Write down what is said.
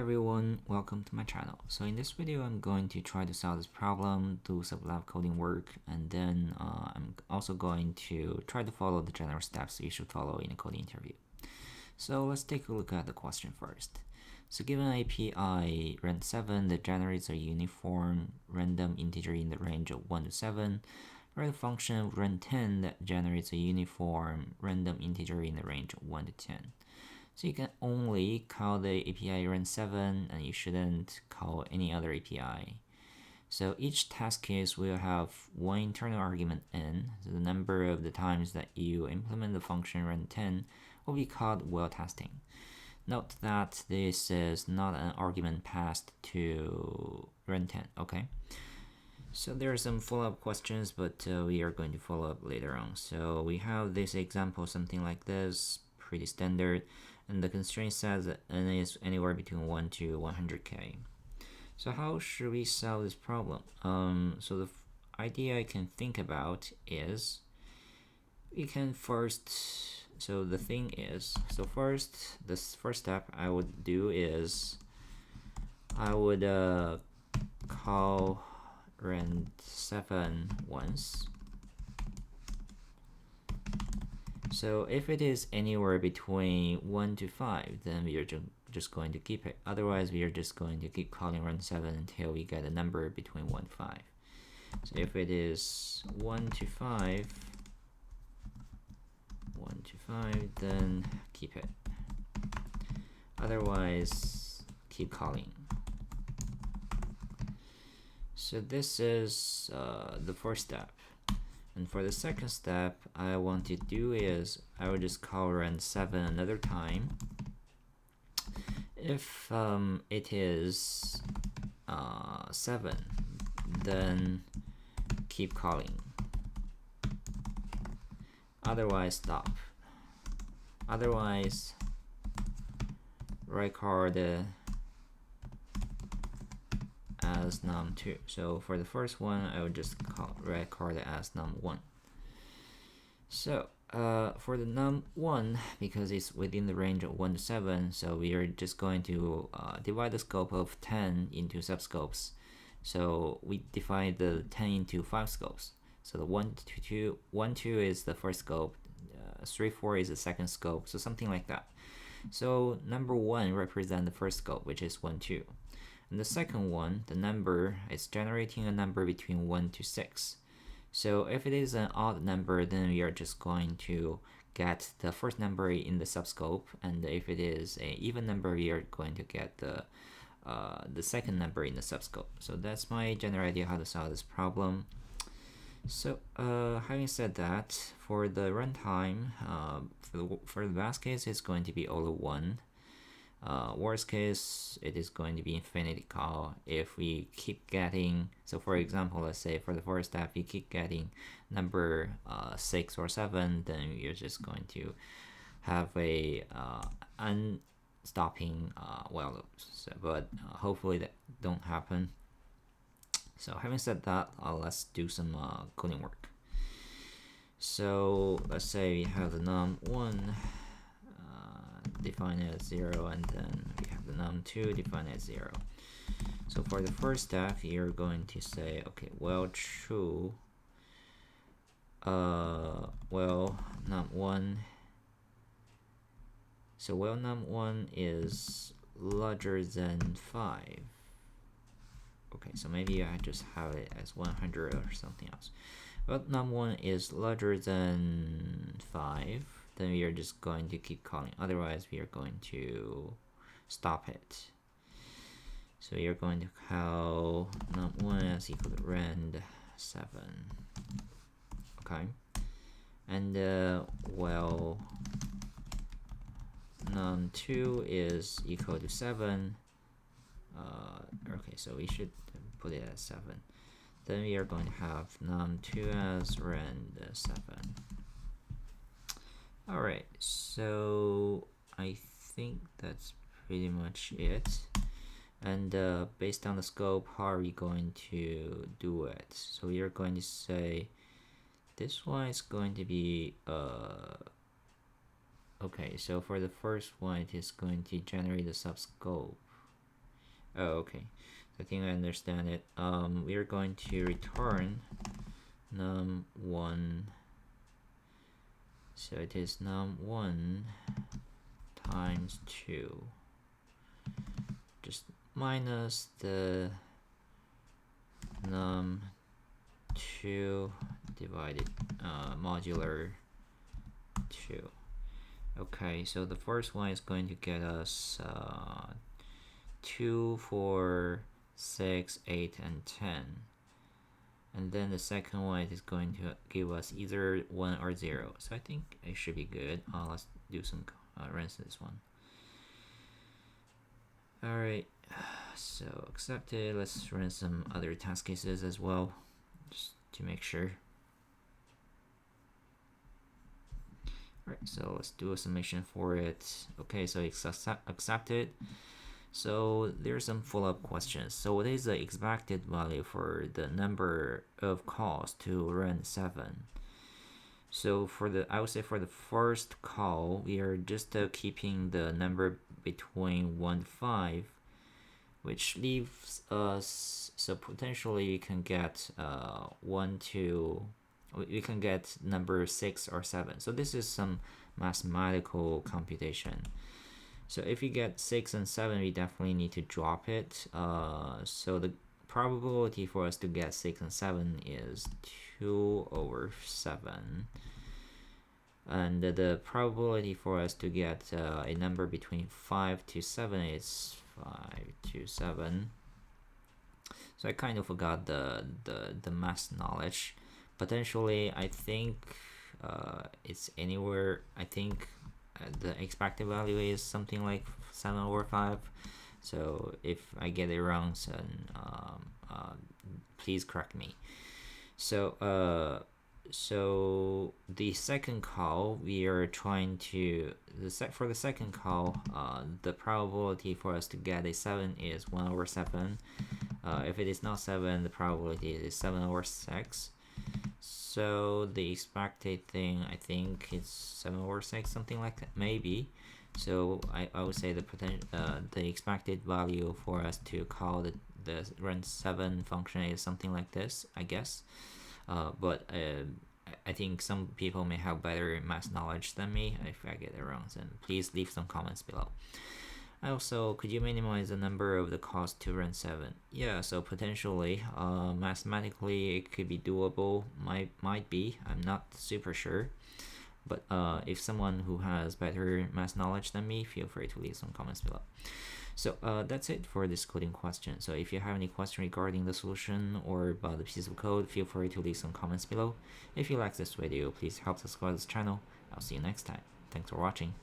Everyone, welcome to my channel. So in this video I'm going to try to solve this problem, do some lab coding work, and then I'm also going to try to follow the general steps you should follow in a coding interview. So let's take a look at the question first. So given API Rand7 that generates a uniform random integer in the range of 1 to 7, or the function Rand10 that generates a uniform random integer in the range of 1 to 10. So you can only call the API Rand7 and you shouldn't call any other API. So each test case will have one internal argument n, so the number of the times that you implement the function Rand10 will be called while testing. Note that this is not an argument passed to Rand10, okay? So there are some follow-up questions, but we are going to follow up later on. So we have this example, something like this, pretty standard. And the constraint says that n is anywhere between 1 to 100k. So how should we solve this problem? So the idea I can think about is we can first, so the thing is, so first, this first step I would do is I would call Rand7 once. So if it is anywhere between 1 to 5, then we are just going to keep it. Otherwise, we are just going to keep calling Rand7 until we get a number between 1 to 5. So if it is 1 to 5, then keep it. Otherwise, keep calling. So this is the first step. And for the second step, I want to do is I will just call Rand7 another time. If it is 7, then keep calling. Otherwise, stop. Otherwise, record as num2. So for the first one, I would just record it as num1. So for the num1, because it's within the range of 1 to 7, so we are just going to divide the scope of 10 into subscopes. So we divide the 10 into 5 scopes. So the 1 2 is the first scope, 3 4 is the second scope, so something like that. So number 1 represents the first scope, which is 1 2. And the second one, the number, is generating a number between 1 to 6. So if it is an odd number, then we are just going to get the first number in the subscope, and if it is an even number, we are going to get the second number in the subscope. So that's my general idea how to solve this problem. So having said that, for the runtime, for the best case, it's going to be only 1. Worst case, it is going to be infinity call if we keep getting, so for example, let's say for the first step, we keep getting number 6 or 7, then you're just going to have a unstopping while loops. So, but hopefully that don't happen. So having said that, let's do some coding work. So let's say we have the num1 defined as 0, and then we have the num2 defined as 0. So for the first step, you're going to say, okay, well, true, well, num1, so well, num1 is larger than 5. Okay, so maybe I just have it as 100 or something else. Well, num1 is larger than 5, then we are just going to keep calling. Otherwise, we are going to stop it. So we are going to call num1 as equal to Rand7. Okay. And well, num2 is equal to 7. Okay, so we should put it as 7. Then we are going to have num2 as Rand7. Alright, so I think that's pretty much it. And based on the scope, how are we going to do it? So we are going to say this one is going to be okay, so for the first one, it is going to generate a subscope. Oh, okay. So I think I understand it. We are going to return num1. So it is num1 times 2. Just minus the num2 divided modular 2. Okay, so the first one is going to get us 2, 4, 6, 8, and 10. And then the second one is going to give us either 1 or 0. So I think it should be good. Let's do some runs this one. Alright, so accepted. Let's run some other test cases as well, just to make sure. Alright, so let's do a summation for it. Okay, so it's accepted. So there's some follow-up questions. So what is the expected value for the number of calls to Rand7? So I would say for the first call, we are just keeping the number between 1 to 5, which leaves us, so potentially we can get 1 to, we can get number 6 or 7. So this is some mathematical computation. So if we get 6 and 7, we definitely need to drop it. So the probability for us to get 6 and 7 is 2 over 7. And the probability for us to get a number between 5 to 7 is 5 to 7. So I kind of forgot the math knowledge. Potentially, I think it's anywhere, I think the expected value is something like 7 over 5. So if I get it wrong, then please correct me. So so the second call, we are trying to for the second call, the probability for us to get a 7 is 1 over 7. If it is not 7, the probability is 7 over 6. So the expected thing, I think it's 7 over 6, something like that, maybe. So I would say the expected value for us to call the Rand7 function is something like this, I guess. But I think some people may have better math knowledge than me. If I get it wrong, then please leave some comments below. Also, could you minimize the number of the calls to Rand7? Yeah, so potentially, mathematically it could be doable, might be, I'm not super sure. But if someone who has better math knowledge than me, feel free to leave some comments below. So that's it for this coding question. So if you have any question regarding the solution or about the piece of code, feel free to leave some comments below. If you like this video, please help subscribe to this channel. I'll see you next time. Thanks for watching.